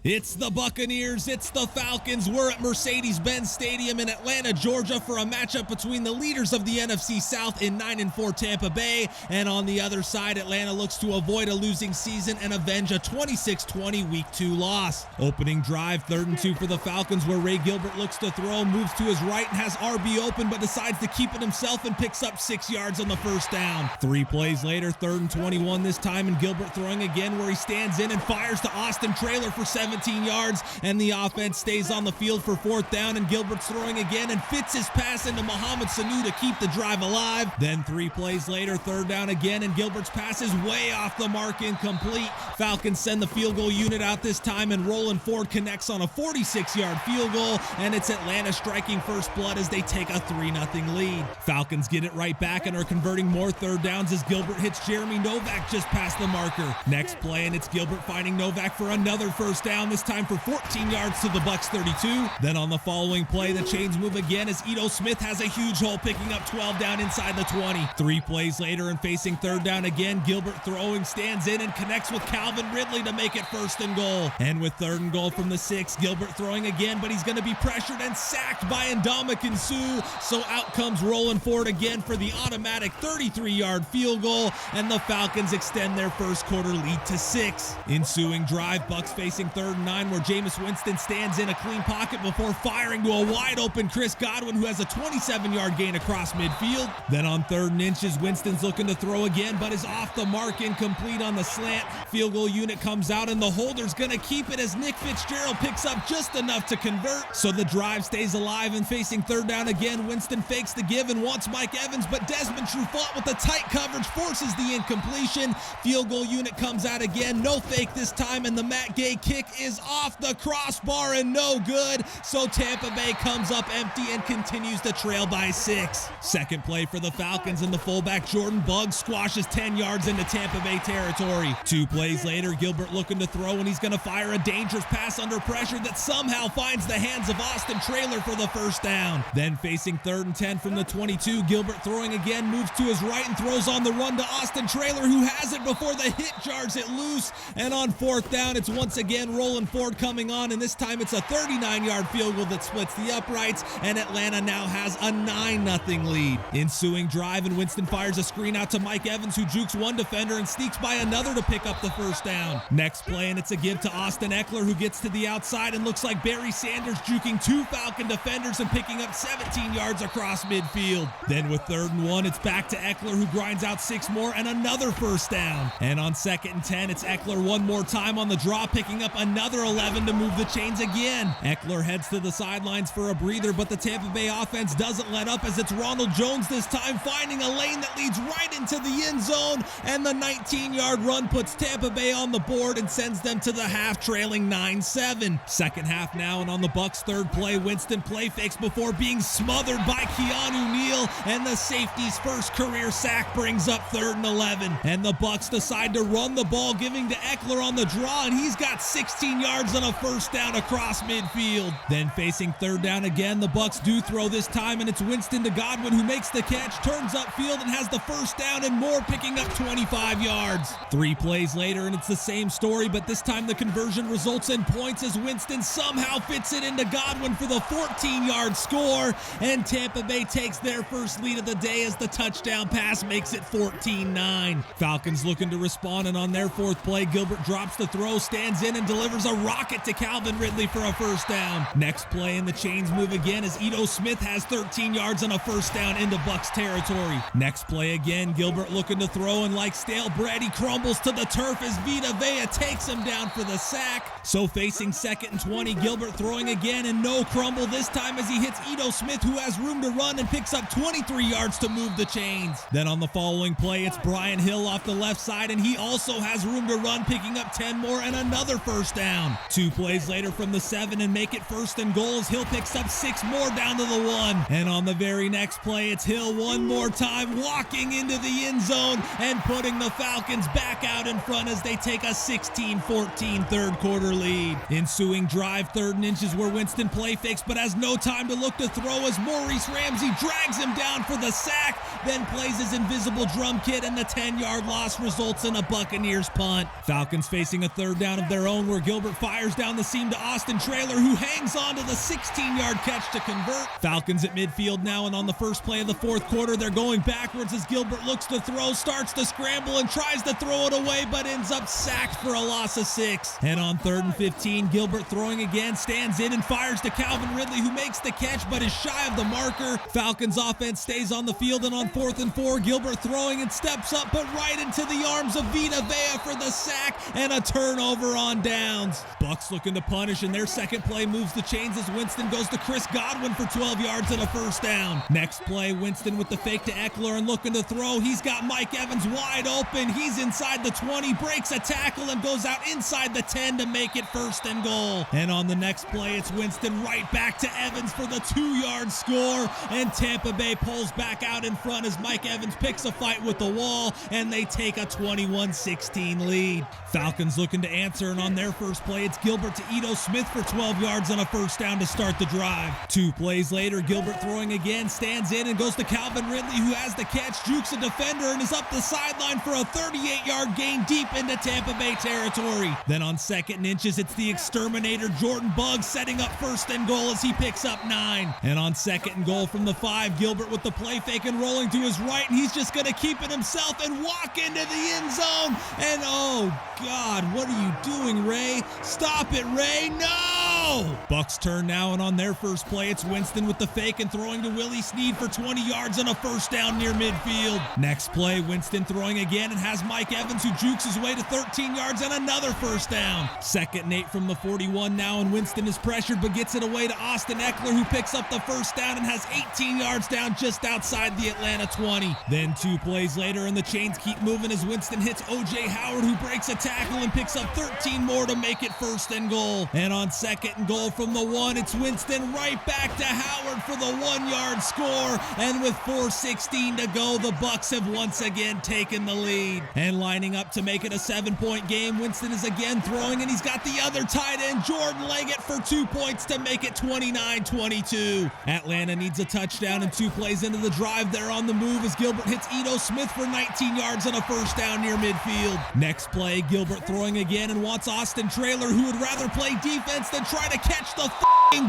It's the Buccaneers, it's the Falcons. We're at Mercedes-Benz Stadium in Atlanta, Georgia for a matchup between the leaders of the NFC South in 9-4 Tampa Bay. And on the other side, Atlanta looks to avoid a losing season and avenge a 26-20 Week 2 loss. Opening drive, 3rd and 2 for the Falcons, where Ray Gilbert looks to throw, moves to his right and has RB open, but decides to keep it himself and picks up 6 yards on the first down. 3 plays later, 3rd and 21 this time, and Gilbert throwing again, where he stands in and fires to Austin Traylor for 17 yards, and the offense stays on the field for 4th down, and Gilbert's throwing again and fits his pass into Mohamed Sanu to keep the drive alive. Then 3 plays later, 3rd down again, and Gilbert's pass is way off the mark, incomplete. Falcons send the field goal unit out this time, and Roland Ford connects on a 46-yard field goal, and it's Atlanta striking first blood as they take a 3-0 lead. Falcons get it right back and are converting more 3rd downs as Gilbert hits Jeremy Novak just past the marker. Next play, and it's Gilbert finding Novak for another 1st down, this time for 14 yards to the Bucs 32. Then on the following play, the chains move again as Ito Smith has a huge hole, picking up 12 down inside the 20. 3 plays later and facing 3rd down again, Gilbert throwing, stands in and connects with Calvin Ridley to make it 1st and goal. And with 3rd and goal from the 6, Gilbert throwing again, but he's going to be pressured and sacked by Ndamukong Suh. So out comes Roland Ford again for the automatic 33-yard field goal, and the Falcons extend their first quarter lead to 6. Ensuing drive, Bucs facing 3rd and 9, where Jameis Winston stands in a clean pocket before firing to a wide-open Chris Godwin, who has a 27-yard gain across midfield. Then on 3rd and inches, Winston's looking to throw again, but is off the mark, incomplete on the slant. Field goal unit comes out, and the holder's going to keep it as Nick Fitzgerald picks up just enough to convert. So the drive stays alive, and facing 3rd down again, Winston fakes the give and wants Mike Evans, but Desmond Trufant with the tight coverage forces the incompletion. Field goal unit comes out again, no fake this time, and the Matt Gay kick is off the crossbar and no good. So Tampa Bay comes up empty and continues to trail by 6. Second play for the Falcons, and the fullback Jordan Buggs squashes 10 yards into Tampa Bay territory. 2 plays later, Gilbert looking to throw, and he's going to fire a dangerous pass under pressure that somehow finds the hands of Austin Traylor for the 1st down. Then facing 3rd and 10 from the 22, Gilbert throwing again, moves to his right and throws on the run to Austin Traylor, who has it before the hit jars it loose. And on 4th down, it's once again Roland Ford coming on, and this time it's a 39-yard field goal that splits the uprights, and Atlanta now has a 9-0 lead. Ensuing drive, and Winston fires a screen out to Mike Evans, who jukes one defender and sneaks by another to pick up the 1st down. Next play, and it's a give to Austin Eckler, who gets to the outside and looks like Barry Sanders juking 2 Falcon defenders and picking up 17 yards across midfield. Then with 3rd and 1, it's back to Eckler, who grinds out 6 more and another 1st down. And on 2nd and 10, it's Eckler one more time on the draw, picking up another 11 to move the chains again. Eckler heads to the sidelines for a breather, but the Tampa Bay offense doesn't let up, as it's Ronald Jones this time finding a lane that leads right into the end zone, and the 19-yard run puts Tampa Bay on the board and sends them to the half, trailing 9-7. Second half now, and on the Bucs' 3rd play, Winston play fakes before being smothered by Keanu Neal, and the safety's first career sack brings up 3rd and 11. And the Bucs decide to run the ball, giving to Eckler on the draw, and he's got 16 yards on a 1st down across midfield. Then facing 3rd down again, the Bucs do throw this time, and it's Winston to Godwin, who makes the catch, turns upfield, and has the 1st down and more, picking up 25 yards. 3 plays later, and it's the same story, but this time the conversion results in points as Winston somehow fits it into Godwin for the 14-yard score, and Tampa Bay takes their first lead of the day as the touchdown pass makes it 14-9. Falcons looking to respond, and on their 4th play, Gilbert drops the throw, stands in, and delivers a rocket to Calvin Ridley for a 1st down. Next play, and the chains move again as Ito Smith has 13 yards on a 1st down into Bucs territory. Next play again, Gilbert looking to throw, and like stale bread, he crumbles to the turf as Vita Vea takes him down for the sack. So facing 2nd and 20, Gilbert throwing again, and no crumble this time as he hits Ito Smith, who has room to run and picks up 23 yards to move the chains. Then on the following play, it's Brian Hill off the left side, and he also has room to run, picking up 10 more and another 1st down. 2 plays later from the 7 and make it 1st and goal as Hill picks up 6 more down to the 1. And on the very next play, it's Hill one more time walking into the end zone and putting the Falcons back out in front as they take a 16-14 3rd quarter lead. Ensuing drive, 3rd and inches, where Winston play fakes but has no time to look to throw as Maurice Ramsey drags him down for the sack, then plays his invisible drum kit, and the 10-yard loss results in a Buccaneers punt. Falcons facing a 3rd down of their own, where Gilbert Gilbert fires down the seam to Austin Traylor, who hangs on to the 16-yard catch to convert. Falcons at midfield now, and on the first play of the fourth quarter, they're going backwards as Gilbert looks to throw, starts to scramble, and tries to throw it away, but ends up sacked for a loss of 6. And on 3rd and 15, Gilbert throwing again, stands in and fires to Calvin Ridley, who makes the catch but is shy of the marker. Falcons offense stays on the field, and on 4th and 4, Gilbert throwing and steps up, but right into the arms of Vita Vea for the sack and a turnover on downs. Bucks looking to punish, and their second play moves the chains as Winston goes to Chris Godwin for 12 yards and a first down. Next play, Winston with the fake to Eckler and looking to throw. He's got Mike Evans wide open. He's inside the 20, breaks a tackle and goes out inside the 10 to make it 1st and goal. And on the next play, it's Winston right back to Evans for the 2-yard score, and Tampa Bay pulls back out in front as Mike Evans picks a fight with the wall, and they take a 21-16 lead. Falcons looking to answer, and on their first play, it's Gilbert to Ito Smith for 12 yards and a first down to start the drive. 2 plays later, Gilbert throwing again, stands in and goes to Calvin Ridley, who has the catch, jukes a defender, and is up the sideline for a 38-yard gain deep into Tampa Bay territory. Then on 2nd and inches, it's the exterminator Jordan Buggs setting up 1st and goal as he picks up 9. And on 2nd and goal from the 5, Gilbert with the play fake and rolling to his right, and he's just going to keep it himself and walk into the end zone. And oh God, what are you doing, Ray? Stop it, Ray. No! Bucks turn now, and on their first play, it's Winston with the fake and throwing to Willie Snead for 20 yards and a first down near midfield. Next play, Winston throwing again and has Mike Evans, who jukes his way to 13 yards and another first down. 2nd and 8 from the 41 now, and Winston is pressured but gets it away to Austin Eckler, who picks up the first down and has 18 yards down just outside the Atlanta 20. Then 2 plays later, and the chains keep moving as Winston hits O.J. Howard, who breaks a tackle and picks up 13 more to make it 1st and goal. And on 2nd and goal from the 1, it's Winston right back to Howard for the 1-yard score, and with 4:16 to go, the Bucks have once again taken the lead. And lining up to make it a 7-point game, Winston is again throwing, and he's got the other tight end, Jordan Leggett, for 2 points to make it 29-22. Atlanta needs a touchdown, and 2 plays into the drive, they're on the move as Gilbert hits Ito Smith for 19 yards and a first down near midfield. Next play, Gilbert throwing again and wants Austin Traylor, who would rather play defense than try to catch the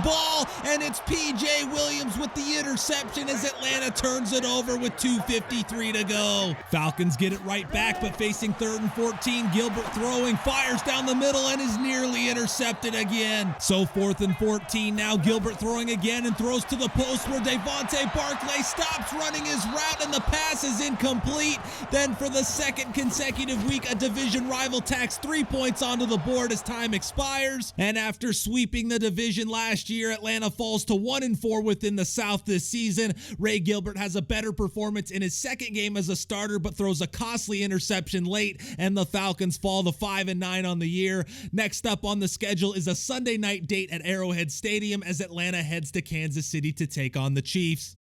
ball, and it's P.J. Williams with the interception as Atlanta turns it over with 2:53 to go. Falcons get it right back, but facing 3rd and 14, Gilbert throwing, fires down the middle, and is nearly intercepted again. So 4th and 14 now, Gilbert throwing again and throws to the post where Devontae Barclay stops running his route, and the pass is incomplete. Then for the 2nd consecutive week, a division rival tacks 3 points onto the board as time expires. And after sweeping the division last year, Atlanta falls to 1-4 within the South this season. Ray Gilbert has a better performance in his 2nd game as a starter, but throws a costly interception late, and the Falcons fall to 5-9 on the year. Next up on the schedule is a Sunday night date at Arrowhead Stadium as Atlanta heads to Kansas City to take on the Chiefs.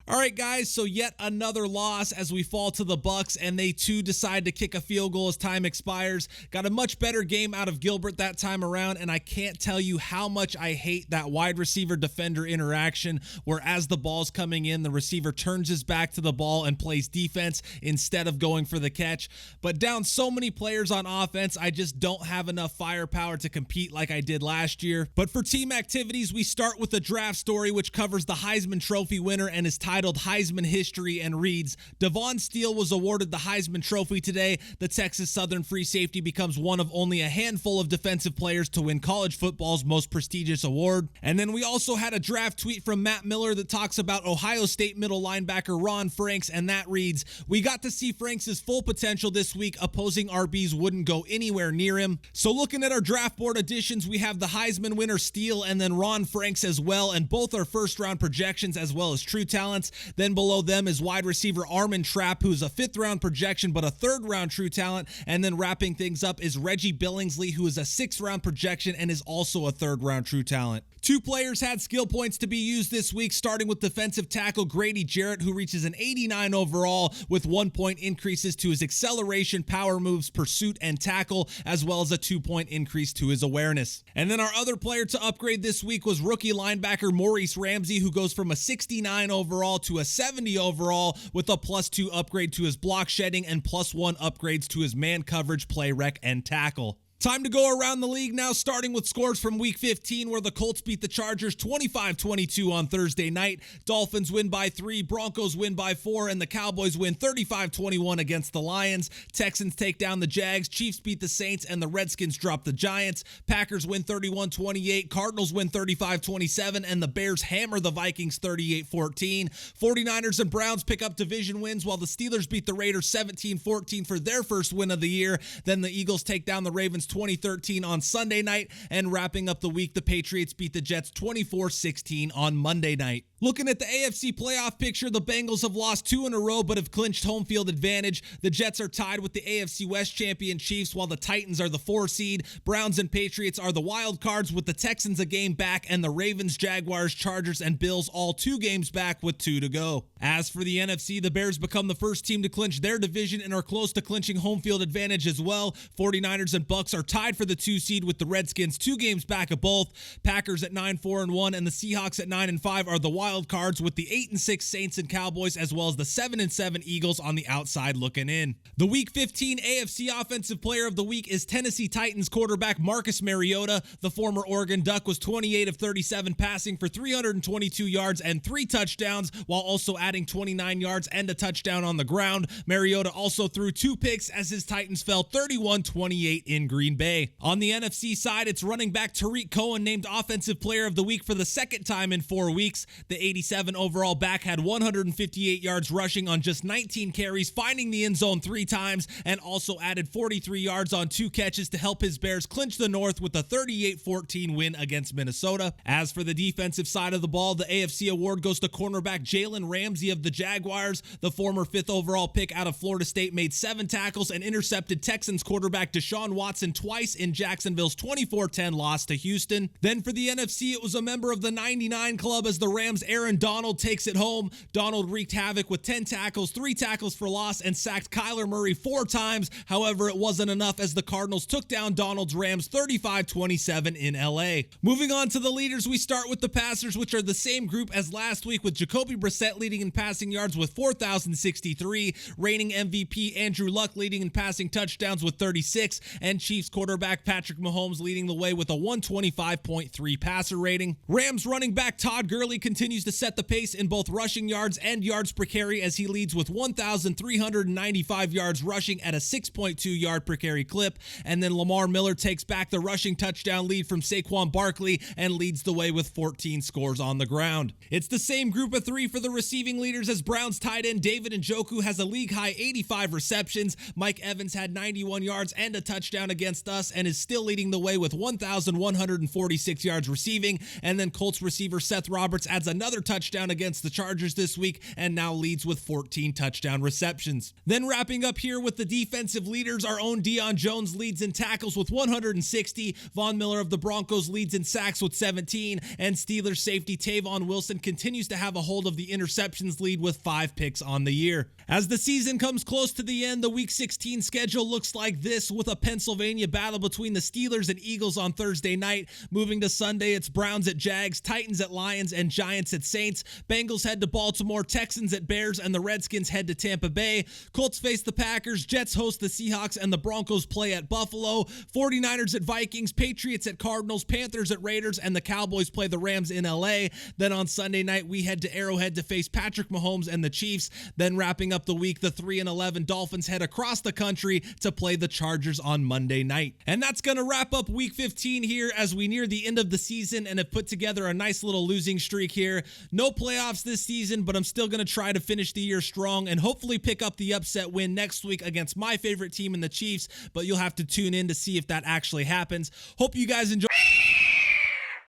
All right, guys, so yet another loss as we fall to the Bucks, and they too decide to kick a field goal as time expires. Got a much better game out of Gilbert that time around, and I can't tell you how much I hate that wide receiver defender interaction where as the ball's coming in, the receiver turns his back to the ball and plays defense instead of going for the catch. But down so many players on offense, I just don't have enough firepower to compete like I did last year. But for team activities, we start with a draft story which covers the Heisman Trophy winner and is titled Heisman History and reads, Devon Steele was awarded the Heisman Trophy today. The Texas Southern free safety becomes one of only a handful of defensive players to win college football's most prestigious award. And then we also had a draft tweet from Matt Miller that talks about Ohio State middle linebacker Ron Franks, and that reads, we got to see Franks' full potential this week. Opposing RBs wouldn't go anywhere near him. So looking at our draft board additions, we have the Heisman winner Steele and then Ron Franks as well, and both are first round projections as well as true talents. Then below them is wide receiver Armin Trapp, who's a 5th round projection but a 3rd round true talent. And then wrapping things up is Reggie Billingsley, who is a 6th round projection and is also a 3rd round true talent. 2 players had skill points to be used this week, starting with defensive tackle Grady Jarrett, who reaches an 89 overall with 1 point increases to his acceleration, power moves, pursuit, and tackle, as well as a 2-point increase to his awareness. And then our other player to upgrade this week was rookie linebacker Maurice Ramsey, who goes from a 69 overall to a 70 overall with a +2 upgrade to his block shedding and +1 upgrades to his man coverage, play rec, and tackle. Time to go around the league now, starting with scores from Week 15, where the Colts beat the Chargers 25-22 on Thursday night. Dolphins win by 3, Broncos win by 4, and the Cowboys win 35-21 against the Lions. Texans take down the Jags, Chiefs beat the Saints, and the Redskins drop the Giants. Packers win 31-28, Cardinals win 35-27, and the Bears hammer the Vikings 38-14. 49ers and Browns pick up division wins, while the Steelers beat the Raiders 17-14 for their first win of the year. Then the Eagles take down the Ravens 20-13 on Sunday night, and wrapping up the week, the Patriots beat the Jets 24-16 on Monday night. Looking at the AFC playoff picture, the Bengals have lost 2 in a row but have clinched home field advantage. The Jets are tied with the AFC West champion Chiefs, while the Titans are the 4 seed. Browns and Patriots are the wild cards, with the Texans a game back, and the Ravens, Jaguars, Chargers, and Bills all 2 games back with 2 to go. As for the NFC, the Bears become the first team to clinch their division and are close to clinching home field advantage as well. 49ers and Bucks are tied for the 2 seed, with the Redskins 2 games back of both. Packers at 9-4-1 and the Seahawks at 9-5 are the wild cards, with the 8-6 Saints and Cowboys, as well as the 7-7 Eagles on the outside looking in. The Week 15 AFC Offensive Player of the Week is Tennessee Titans quarterback Marcus Mariota. The former Oregon Duck was 28 of 37 passing for 322 yards and 3 touchdowns, while also adding 29 yards and a touchdown on the ground. Mariota also threw 2 picks as his Titans fell 31-28 in Green Bay. On the NFC side, it's running back Tariq Cohen named Offensive Player of the Week for the second time in 4 weeks. The 87 overall back had 158 yards rushing on just 19 carries, finding the end zone 3 times, and also added 43 yards on 2 catches to help his Bears clinch the North with a 38-14 win against Minnesota. As for the defensive side of the ball, the AFC award goes to cornerback Jalen Ramsey of the Jaguars. The former 5th overall pick out of Florida State made 7 tackles and intercepted Texans quarterback Deshaun Watson twice in Jacksonville's 24-10 loss to Houston. Then for the NFC, it was a member of the 99 club as the Rams' Aaron Donald takes it home. Donald wreaked havoc with 10 tackles, 3 tackles for loss, and sacked Kyler Murray 4 times. However, it wasn't enough as the Cardinals took down Donald's Rams 35-27 in LA. Moving on to the leaders, we start with the passers, which are the same group as last week, with Jacoby Brissett leading in passing yards with 4,063, reigning MVP Andrew Luck leading in passing touchdowns with 36, and Chiefs quarterback Patrick Mahomes leading the way with a 125.3 passer rating. Rams running back Todd Gurley continues to set the pace in both rushing yards and yards per carry as he leads with 1,395 yards rushing at a 6.2 yard per carry clip. And then Lamar Miller takes back the rushing touchdown lead from Saquon Barkley and leads the way with 14 scores on the ground. It's the same group of 3 for the receiving leaders as Browns tight end David Njoku has a league-high 85 receptions. Mike Evans had 91 yards and a touchdown against us and is still leading the way with 1,146 yards receiving. And then Colts receiver Seth Roberts adds another touchdown against the Chargers this week and now leads with 14 touchdown receptions. Then wrapping up here with the defensive leaders, our own Deion Jones leads in tackles with 160. Von Miller of the Broncos leads in sacks with 17. And Steelers safety Tavon Wilson continues to have a hold of the interceptions lead with 5 picks on the year. As the season comes close to the end, the Week 16 schedule looks like this, with a Pennsylvania battle between the Steelers and Eagles on Thursday night. Moving to Sunday, it's Browns at Jags, Titans at Lions, and Giants at Saints. Bengals head to Baltimore, Texans at Bears, and the Redskins head to Tampa Bay. Colts face the Packers, Jets host the Seahawks, and the Broncos play at Buffalo. 49ers at Vikings, Patriots at Cardinals, Panthers at Raiders, and the Cowboys play the Rams in LA. Then on Sunday night, we head to Arrowhead to face Patrick Mahomes and the Chiefs. Then wrapping up the week, the 3-11 Dolphins head across the country to play the Chargers on Monday night. And that's going to wrap up Week 15 here as we near the end of the season and have put together a nice little losing streak here. No playoffs this season, but I'm still going to try to finish the year strong and hopefully pick up the upset win next week against my favorite team in the Chiefs, but you'll have to tune in to see if that actually happens. Hope you guys enjoy.